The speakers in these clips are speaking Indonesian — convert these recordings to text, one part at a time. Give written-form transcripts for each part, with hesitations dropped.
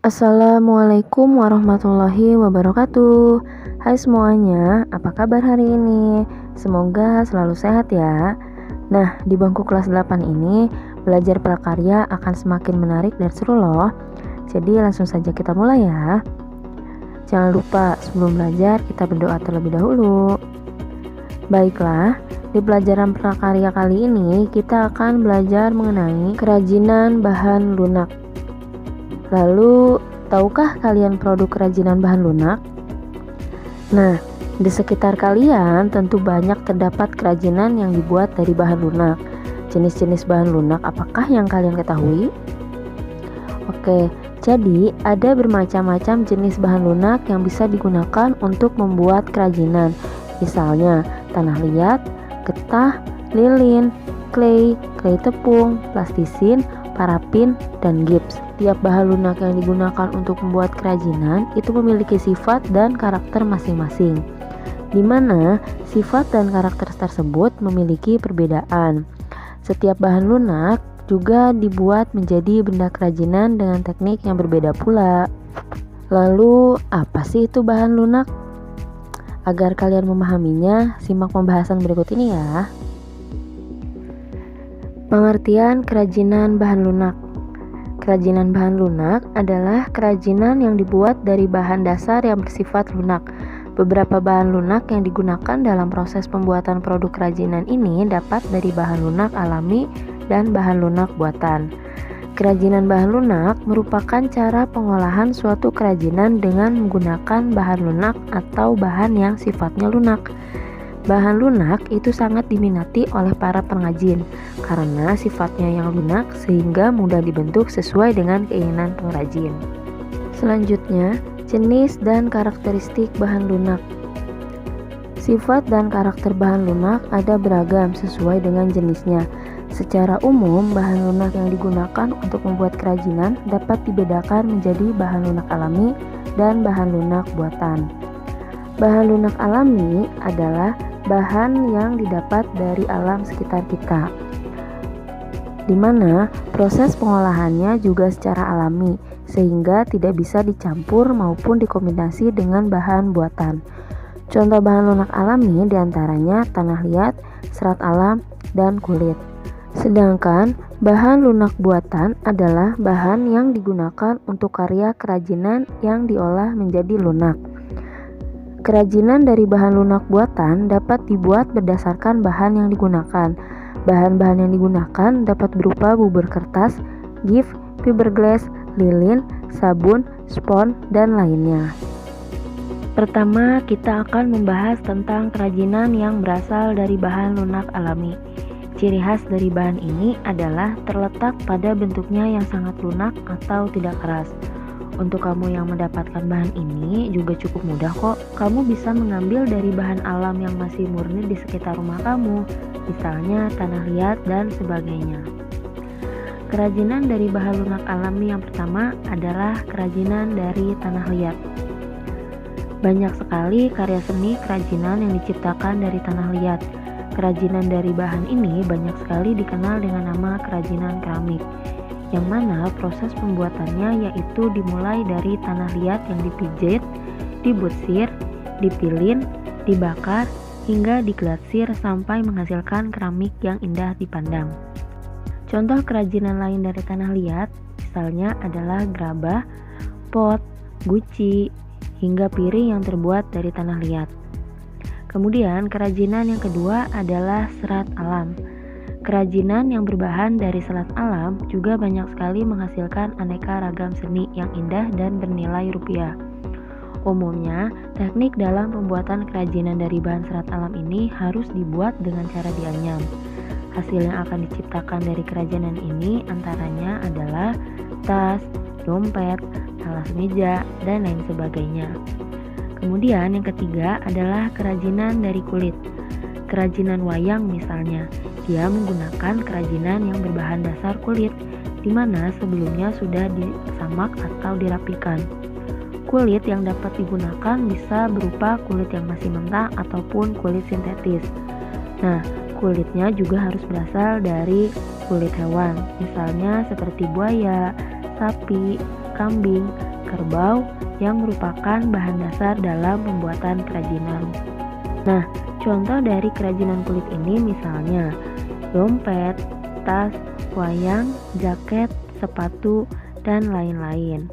Assalamualaikum warahmatullahi wabarakatuh. Hai semuanya, apa kabar hari ini? Semoga selalu sehat ya. Nah, di bangku kelas 8 ini, belajar prakarya akan semakin menarik dan seru loh. Jadi langsung saja kita mulai ya. Jangan lupa sebelum belajar kita berdoa terlebih dahulu. Baiklah, di pelajaran prakarya kali ini kita akan belajar mengenai kerajinan bahan lunak. Lalu, tahukah kalian produk kerajinan bahan lunak? Nah, di sekitar kalian tentu banyak terdapat kerajinan yang dibuat dari bahan lunak. Jenis-jenis bahan lunak apakah yang kalian ketahui? Oke, jadi ada bermacam-macam jenis bahan lunak yang bisa digunakan untuk membuat kerajinan. Misalnya, tanah liat, getah, lilin, clay tepung, plastisin, parafin, dan gips. Tiap bahan lunak yang digunakan untuk membuat kerajinan itu memiliki sifat dan karakter masing-masing, di mana sifat dan karakter tersebut memiliki perbedaan. Setiap bahan lunak juga dibuat menjadi benda kerajinan dengan teknik yang berbeda pula. Lalu, apa sih itu bahan lunak? Agar kalian memahaminya, simak pembahasan berikut ini ya. Pengertian kerajinan bahan lunak. Kerajinan bahan lunak adalah kerajinan yang dibuat dari bahan dasar yang bersifat lunak. Beberapa bahan lunak yang digunakan dalam proses pembuatan produk kerajinan ini dapat dari bahan lunak alami dan bahan lunak buatan. Kerajinan bahan lunak merupakan cara pengolahan suatu kerajinan dengan menggunakan bahan lunak atau bahan yang sifatnya lunak. Bahan lunak itu sangat diminati oleh para pengrajin karena sifatnya yang lunak sehingga mudah dibentuk sesuai dengan keinginan pengrajin. Selanjutnya, jenis dan karakteristik bahan lunak. Sifat dan karakter bahan lunak ada beragam sesuai dengan jenisnya. Secara umum, bahan lunak yang digunakan untuk membuat kerajinan dapat dibedakan menjadi bahan lunak alami dan bahan lunak buatan. Bahan lunak alami adalah bahan yang didapat dari alam sekitar kita, di mana proses pengolahannya juga secara alami, sehingga tidak bisa dicampur maupun dikombinasi dengan bahan buatan. Contoh bahan lunak alami diantaranya tanah liat, serat alam, dan kulit. Sedangkan bahan lunak buatan adalah bahan yang digunakan untuk karya kerajinan yang diolah menjadi lunak. Kerajinan dari bahan lunak buatan dapat dibuat berdasarkan bahan yang digunakan. Bahan-bahan yang digunakan dapat berupa bubur kertas, gift, fiberglass, lilin, sabun, spons, dan lainnya. Pertama, kita akan membahas tentang kerajinan yang berasal dari bahan lunak alami. Ciri khas dari bahan ini adalah terletak pada bentuknya yang sangat lunak atau tidak keras. Untuk kamu yang mendapatkan bahan ini juga cukup mudah kok. Kamu bisa mengambil dari bahan alam yang masih murni di sekitar rumah kamu, misalnya tanah liat dan sebagainya. Kerajinan dari bahan lunak alami yang pertama adalah kerajinan dari tanah liat. Banyak sekali karya seni kerajinan yang diciptakan dari tanah liat. Kerajinan dari bahan ini banyak sekali dikenal dengan nama kerajinan keramik, yang mana proses pembuatannya yaitu dimulai dari tanah liat yang dipijit, dibutsir, dipilin, dibakar, hingga diglasir sampai menghasilkan keramik yang indah dipandang. Contoh kerajinan lain dari tanah liat misalnya adalah gerabah, pot, guci, hingga piring yang terbuat dari tanah liat. Kemudian kerajinan yang kedua adalah serat alam. Kerajinan yang berbahan dari serat alam juga banyak sekali menghasilkan aneka ragam seni yang indah dan bernilai rupiah. Umumnya, teknik dalam pembuatan kerajinan dari bahan serat alam ini harus dibuat dengan cara dianyam. Hasil yang akan diciptakan dari kerajinan ini antaranya adalah tas, dompet, alas meja, dan lain sebagainya. Kemudian yang ketiga adalah kerajinan dari kulit. Kerajinan wayang misalnya, dia menggunakan kerajinan yang berbahan dasar kulit, di mana sebelumnya sudah disamak atau dirapikan. Kulit yang dapat digunakan bisa berupa kulit yang masih mentah ataupun kulit sintetis. Nah, kulitnya juga harus berasal dari kulit hewan, misalnya seperti buaya, sapi, kambing, kerbau yang merupakan bahan dasar dalam pembuatan kerajinan. Nah, contoh dari kerajinan kulit ini misalnya dompet, tas, wayang, jaket, sepatu, dan lain-lain.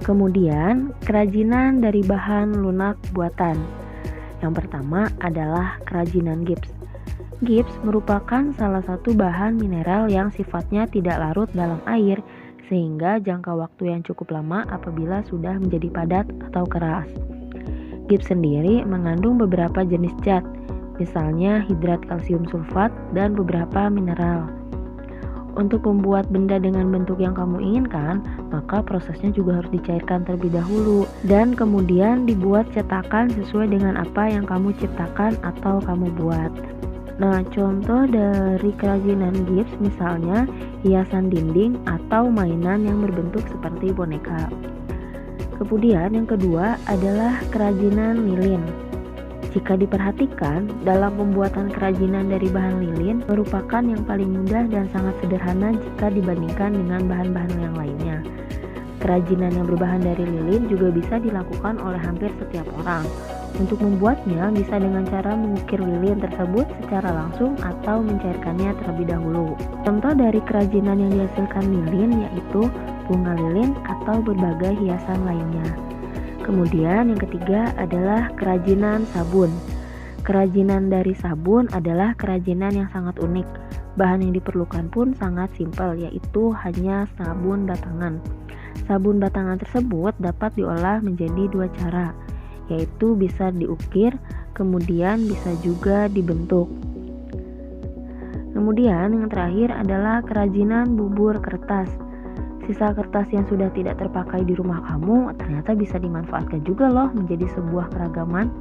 Kemudian, kerajinan dari bahan lunak buatan. Yang pertama adalah kerajinan gips. Gips merupakan salah satu bahan mineral yang sifatnya tidak larut dalam air, sehingga jangka waktu yang cukup lama apabila sudah menjadi padat atau keras. Gips sendiri mengandung beberapa jenis zat, misalnya hidrat kalsium sulfat dan beberapa mineral. Untuk membuat benda dengan bentuk yang kamu inginkan, maka prosesnya juga harus dicairkan terlebih dahulu dan kemudian dibuat cetakan sesuai dengan apa yang kamu ciptakan atau kamu buat. Nah, contoh dari kerajinan gips misalnya hiasan dinding atau mainan yang berbentuk seperti boneka. Kemudian yang kedua adalah kerajinan lilin. Jika diperhatikan, dalam pembuatan kerajinan dari bahan lilin merupakan yang paling mudah dan sangat sederhana jika dibandingkan dengan bahan-bahan yang lainnya. Kerajinan yang berbahan dari lilin juga bisa dilakukan oleh hampir setiap orang. Untuk membuatnya bisa dengan cara mengukir lilin tersebut secara langsung atau mencairkannya terlebih dahulu. Contoh dari kerajinan yang dihasilkan lilin yaitu bunga lilin atau berbagai hiasan lainnya. Kemudian yang ketiga adalah kerajinan sabun. Kerajinan dari sabun adalah kerajinan yang sangat unik. Bahan yang diperlukan pun sangat simpel, yaitu hanya sabun batangan. Sabun batangan tersebut dapat diolah menjadi dua cara, yaitu bisa diukir, kemudian bisa juga dibentuk. Kemudian yang terakhir adalah kerajinan bubur kertas. Sisa kertas yang sudah tidak terpakai di rumah kamu ternyata bisa dimanfaatkan juga loh menjadi sebuah keragaman.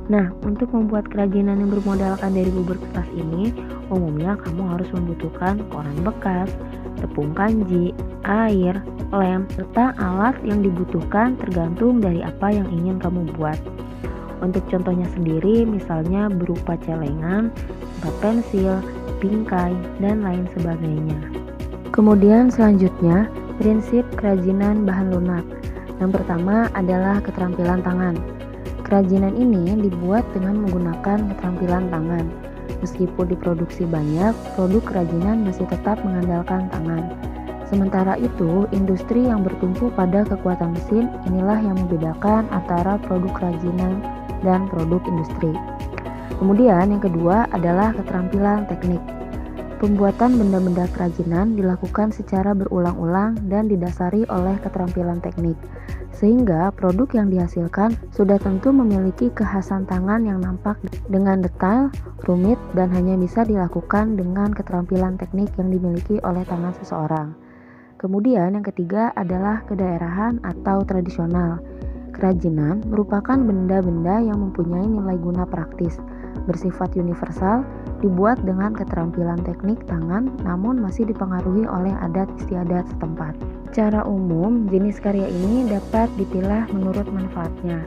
Nah, untuk membuat kerajinan yang bermodalkan dari bubur kertas ini, umumnya kamu harus membutuhkan koran bekas, tepung kanji, air, lem, serta alat yang dibutuhkan tergantung dari apa yang ingin kamu buat. Untuk contohnya sendiri, misalnya berupa celengan, tempat pensil, bingkai, dan lain sebagainya. Kemudian selanjutnya, prinsip kerajinan bahan lunak. Yang pertama adalah keterampilan tangan. Kerajinan ini dibuat dengan menggunakan keterampilan tangan. Meskipun diproduksi banyak, produk kerajinan masih tetap mengandalkan tangan. Sementara itu, industri yang bertumpu pada kekuatan mesin inilah yang membedakan antara produk kerajinan dan produk industri. Kemudian yang kedua adalah keterampilan teknik. Pembuatan benda-benda kerajinan dilakukan secara berulang-ulang dan didasari oleh keterampilan teknik, sehingga produk yang dihasilkan sudah tentu memiliki kekhasan tangan yang nampak dengan detail, rumit, dan hanya bisa dilakukan dengan keterampilan teknik yang dimiliki oleh tangan seseorang. Kemudian yang ketiga adalah kedaerahan atau tradisional. Kerajinan merupakan benda-benda yang mempunyai nilai guna praktis, bersifat universal, dibuat dengan keterampilan teknik tangan namun masih dipengaruhi oleh adat istiadat setempat. Secara umum, jenis karya ini dapat dipilah menurut manfaatnya.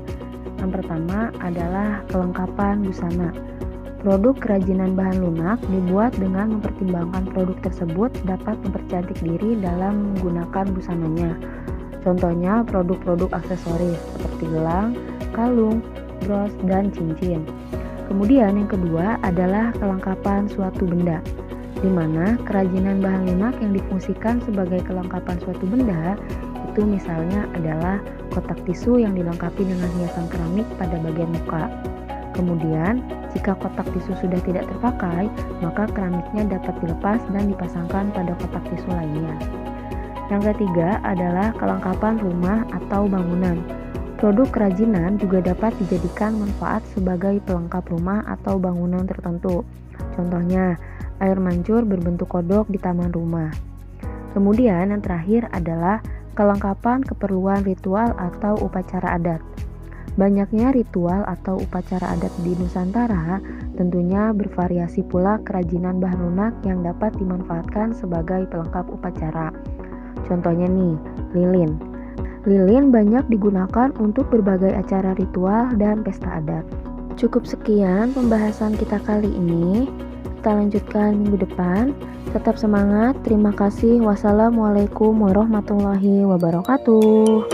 Yang pertama adalah kelengkapan busana. Produk kerajinan bahan lunak dibuat dengan mempertimbangkan produk tersebut dapat mempercantik diri dalam menggunakan busananya. Contohnya produk-produk aksesoris seperti gelang, kalung, bros, dan cincin. Kemudian yang kedua adalah kelengkapan suatu benda, di mana kerajinan bahan lunak yang difungsikan sebagai kelengkapan suatu benda itu misalnya adalah kotak tisu yang dilengkapi dengan hiasan keramik pada bagian muka. Kemudian, jika kotak tisu sudah tidak terpakai, maka keramiknya dapat dilepas dan dipasangkan pada kotak tisu lainnya. Yang ketiga adalah kelengkapan rumah atau bangunan. Produk kerajinan juga dapat dijadikan manfaat sebagai pelengkap rumah atau bangunan tertentu. Contohnya, air mancur berbentuk kodok di taman rumah. Kemudian yang terakhir adalah kelengkapan keperluan ritual atau upacara adat. Banyaknya ritual atau upacara adat di Nusantara tentunya bervariasi pula kerajinan bahan lunak yang dapat dimanfaatkan sebagai pelengkap upacara. Contohnya nih, lilin. Lilin banyak digunakan untuk berbagai acara ritual dan pesta adat. Cukup sekian pembahasan kita kali ini. kita lanjutkan minggu depan. Tetap semangat. Terima kasih. Wassalamualaikum warahmatullahi wabarakatuh.